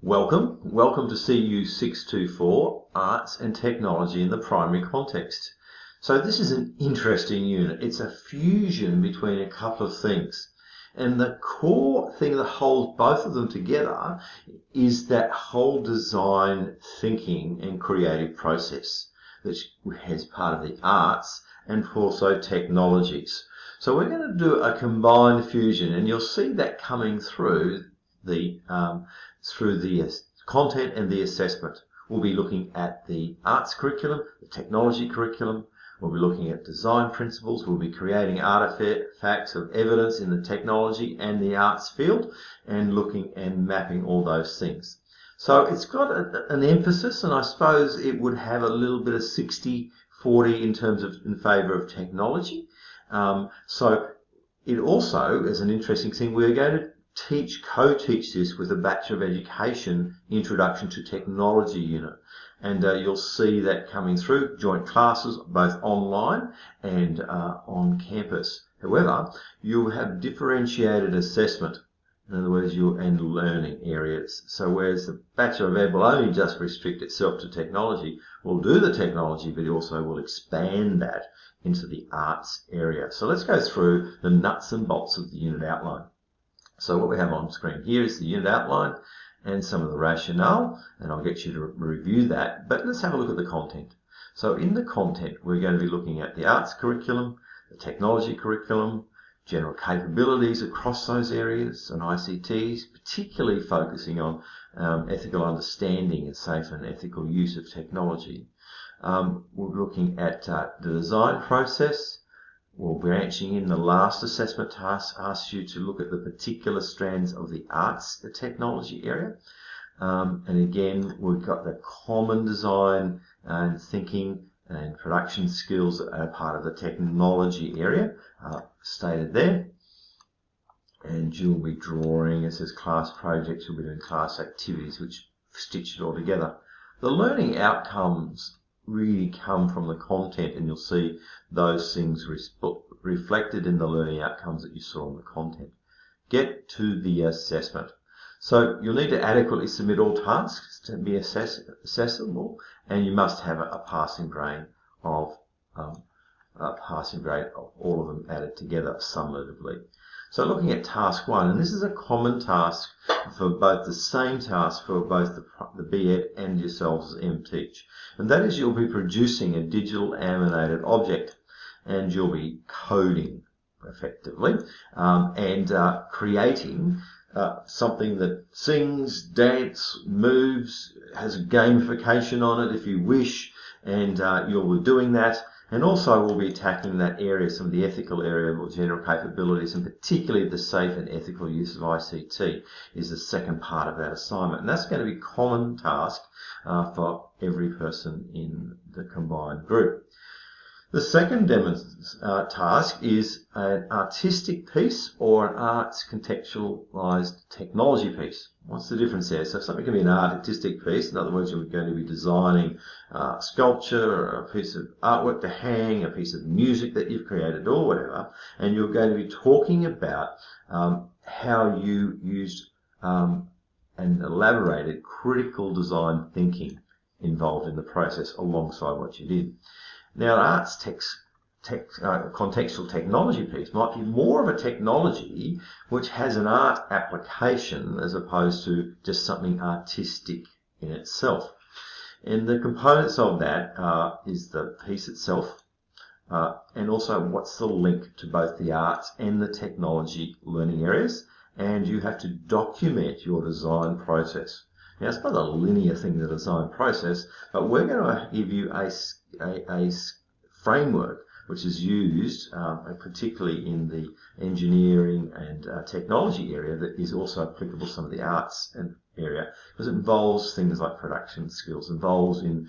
Welcome to CU624, Arts and Technology in the Primary Context. So this is an interesting unit. It's a fusion between a couple of things. And the core thing that holds both of them together is that whole design thinking and creative process that has part of the arts and also technologies. So we're going to do a combined fusion, and you'll see that coming through the content and the assessment. We'll be looking at the arts curriculum, the technology curriculum. We'll be looking at design principles. We'll be creating artifacts of evidence in the technology and the arts field, and looking and mapping all those things. So it's got an emphasis, and I suppose it would have a little bit of 60-40 in favour of technology. So it also, as an interesting thing, we're going to co-teach this with a Bachelor of Education Introduction to Technology unit. And you'll see that coming through, joint classes, both online and on campus. However, you'll have differentiated assessment, in other words, and learning areas. So whereas the Bachelor of Ed will only just restrict itself to technology, we'll do the technology, but also will expand that into the arts area. So let's go through the nuts and bolts of the unit outline. So what we have on screen here is the unit outline and some of the rationale, and I'll get you to review that. But let's have a look at the content. So in the content, we're going to be looking at the arts curriculum, the technology curriculum, general capabilities across those areas, and ICTs, particularly focusing on ethical understanding and safe and ethical use of technology. We're looking at the design process. Well, branching in the last assessment task asks you to look at the particular strands of the arts, the technology area. And again, we've got the common design and thinking and production skills that are part of the technology area, stated there. And you'll be drawing, it says class projects, you'll be doing class activities which stitch it all together. The learning outcomes really come from the content, and you'll see those things reflected in the learning outcomes that you saw in the content. Get to the assessment. So you'll need to adequately submit all tasks to be accessible, and you must have a passing grade of all of them added together summatively. So looking at task 1, and this is a common task for both the same task for both the B.Ed and yourselves as MTeach. And that is, you'll be producing a digital animated object, and you'll be coding effectively and creating something that sings, dance, moves, has a gamification on it if you wish, and you'll be doing that. And also we'll be attacking that area, some of the ethical area or general capabilities, and particularly the safe and ethical use of ICT is the second part of that assignment. And that's going to be a common task for every person in the combined group. The second task is an artistic piece or an arts contextualized technology piece. What's the difference there? So something can be an artistic piece. In other words, you're going to be designing sculpture or a piece of artwork to hang, a piece of music that you've created or whatever, and you're going to be talking about how you used and elaborated critical design thinking involved in the process alongside what you did. Now, an arts contextual technology piece might be more of a technology which has an art application as opposed to just something artistic in itself. And the components of that is the piece itself, and also what's the link to both the arts and the technology learning areas, and you have to document your design process. Now, it's not a linear thing, the design process, but we're going to give you a framework which is used particularly in the engineering and technology area that is also applicable to some of the arts area, because it involves things like production skills, involves in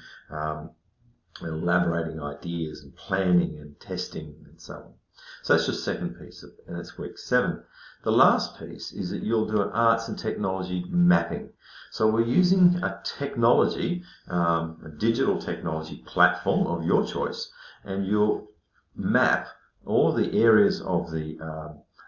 elaborating ideas and planning and testing and so on. So that's your second piece, and that's week 7. The last piece is that you'll do an arts and technology mapping. So we're using a technology, a digital technology platform of your choice, and you'll map all the areas of the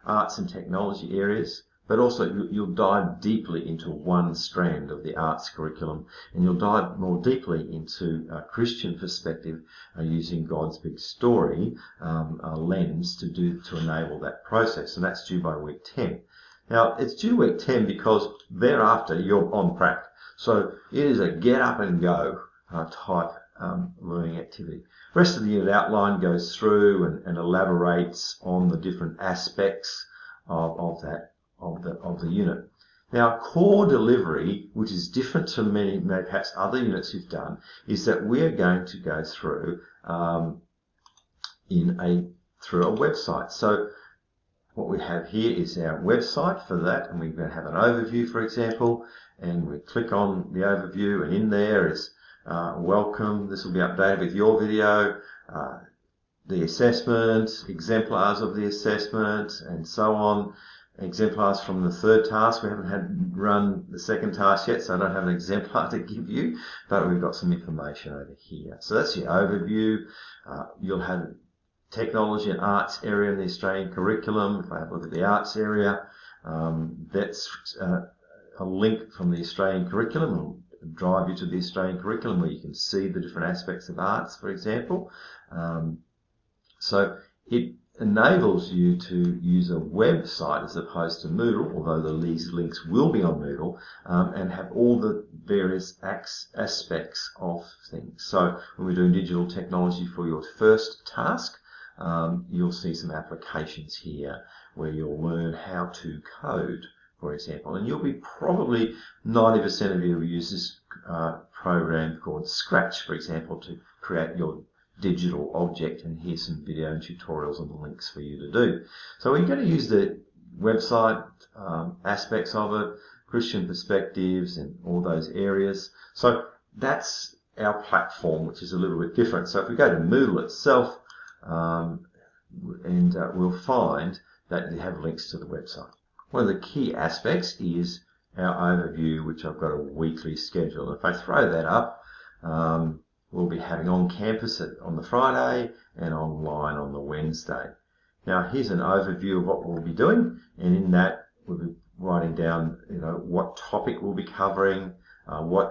arts and technology areas but also you'll dive deeply into one strand of the arts curriculum, and you'll dive more deeply into a Christian perspective using God's big story lens to enable that process, and that's due by week 10. Now, it's due week 10 because thereafter you're on track. So it is a get up and go type learning activity. The rest of the unit outline goes through and elaborates on the different aspects of the unit. Now, core delivery, which is different to many perhaps other units you've done, is that we're going to go through through a website. So what we have here is our website for that, and we're going to have an overview, for example, and we click on the overview, and in there is welcome. This will be updated with your video, the assessment, exemplars of the assessment, and so on. Exemplars from the third task. We haven't run the second task yet, so I don't have an exemplar to give you, but we've got some information over here. So that's your overview. You'll have technology and arts area in the Australian curriculum. If I have a look at the arts area, that's a link from the Australian curriculum. It'll drive you to the Australian curriculum where you can see the different aspects of arts, for example. So it enables you to use a website as opposed to Moodle, although these links will be on Moodle, and have all the various aspects of things. So when we're doing digital technology for your first task, you'll see some applications here where you'll learn how to code, for example, and you'll be probably 90% of you will use this program called Scratch, for example, to create your digital object, and here's some video and tutorials and links for you to do. So we're going to use the website aspects of it, Christian perspectives and all those areas. So that's our platform, which is a little bit different. So if we go to Moodle itself, we'll find that they have links to the website. One of the key aspects is our overview, which I've got a weekly schedule. If I throw that up, we'll be having on campus on the Friday and online on the Wednesday. Now here's an overview of what we'll be doing, and in that we'll be writing down, what topic we'll be covering,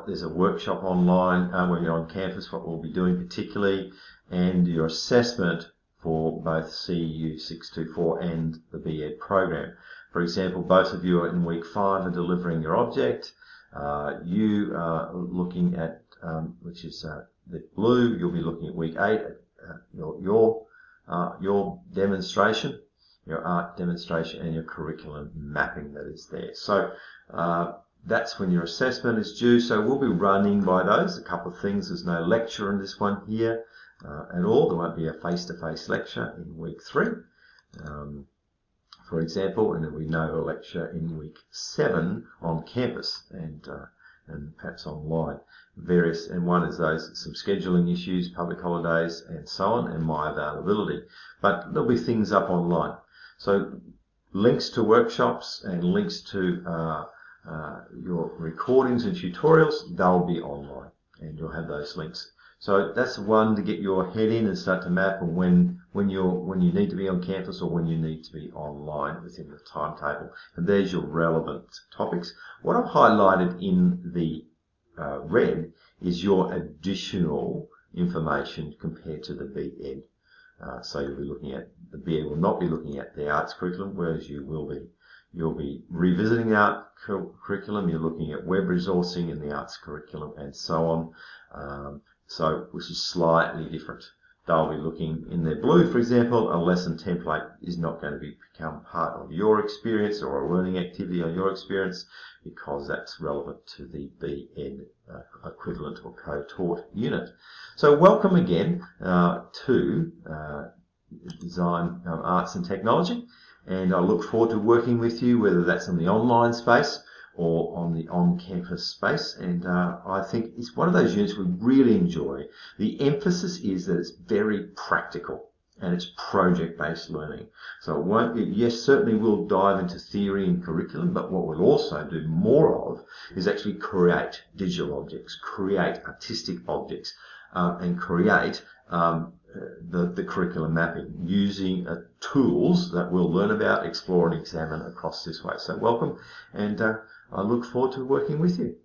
there's a workshop online when you're on campus, what we'll be doing particularly, and your assessment for both CU624 and the BEd program. For example, both of you are in week 5 and delivering your object. You are looking at, which is the blue, you'll be looking at week 8 at your demonstration, your art demonstration, and your curriculum mapping that is there. So that's when your assessment is due. So we'll be running by those. A couple of things: there's no lecture in this one here at all. There won't be a face-to-face lecture in week 3, for example, and there'll be no lecture in week 7 on campus and perhaps online. And one is some scheduling issues, public holidays, and so on, and my availability. But there'll be things up online. So links to workshops and links to your recordings and tutorials, they'll be online, and you'll have those links. So that's one to get your head in and start to map on when you need to be on campus or when you need to be online within the timetable. And there's your relevant topics. What I've highlighted in the red is your additional information compared to the BEd. So you'll be looking at, the BEd will not be looking at the arts curriculum, whereas you will be. You'll be revisiting the art curriculum, you're looking at web resourcing in the arts curriculum, and so on. Which is slightly different. They'll be looking in their blue, for example. A lesson template is not going to become part of your experience or a learning activity on your experience, because that's relevant to the BEd equivalent or co-taught unit. So welcome again to Design Arts and Technology, and I look forward to working with you, whether that's in the online space or on the on-campus space. And I think it's one of those units we really enjoy. The emphasis is that it's very practical and it's project-based learning. So yes, certainly we'll dive into theory and curriculum, but what we'll also do more of is actually create digital objects, create artistic objects, and create the curriculum mapping using tools that we'll learn about, explore and examine across this way. So welcome, and I look forward to working with you.